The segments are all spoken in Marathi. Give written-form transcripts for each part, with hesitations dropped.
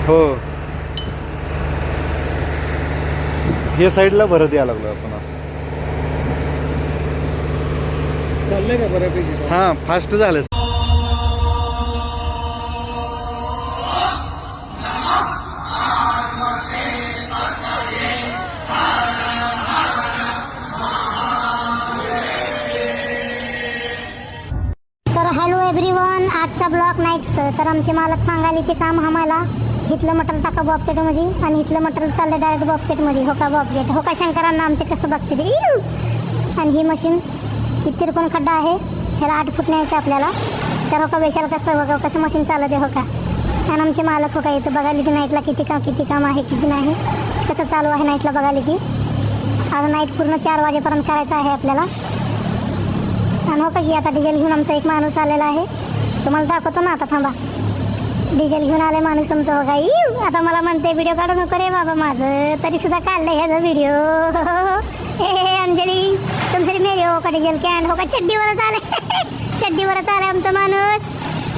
हो, हे साईडला भरत यायला लागलो आपण असं. चाललंय का बऱ्यापैकी? हां, फास्ट झालं. तर हॅलो एव्हरीवन, आजचा ब्लॉक नाईटचं. तर आमचे मालक सांगाले की काम आम्हाला इथलं मटर टाका बॉबकेटमध्ये आणि इथलं मटर चाललं डायरेक्ट बॉबकेटमध्ये. हो का बॉबकेट, हो का शंकरांना आमचे कसं बघते ते. आणि ही मशीन इथे कोण खड्डा आहे, त्याला 8 फूट न्यायचं आपल्याला. तर हो का विशाल कसं बघा कसं मशीन चालते. हो का, आणि आमचे मालक हो का इथं बघाले की नाईटला किती काम आहे किती नाही, कसं चालू आहे नाईटला बघाले की. आज नाईट पूर्ण 4 वाजेपर्यंत करायचं आहे आपल्याला. आणि हो का की आता डिझेल घेऊन आमचा एक माणूस आलेला आहे, तुम्हाला दाखवतो ना. आता थांबा, डिझेल घेऊन आले माणूस तुमचं. हो का, आता मला म्हणते व्हिडिओ काढू नको रे बाबा माझं, तरी सुद्धा काढलं ह्याचा व्हिडिओ. हे अंजली तुमचं मेरे हो का डिझेल कॅन. हो का चड्डीवरच आले चड्डीवरच आले आमचा माणूस.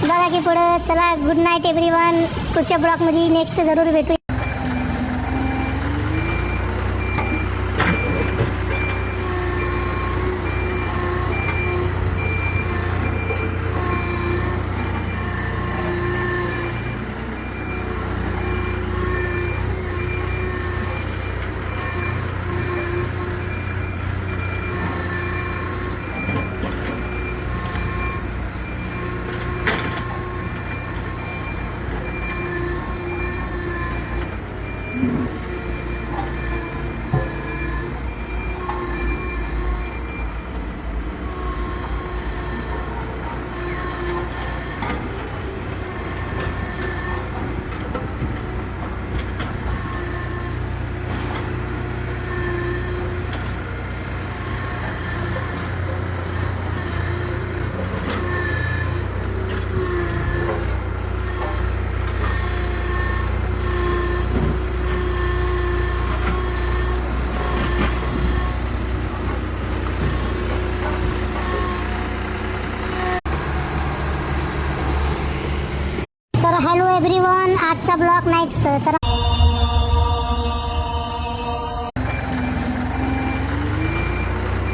बघा की पुढं. चला, गुड नाईट एव्हरीवन. पुढच्या ब्लॉगमध्ये नेक्स्ट जरूर भेटू. तर हॅलो एव्हरीवन, आजचा ब्लॉग नाईटचं. तर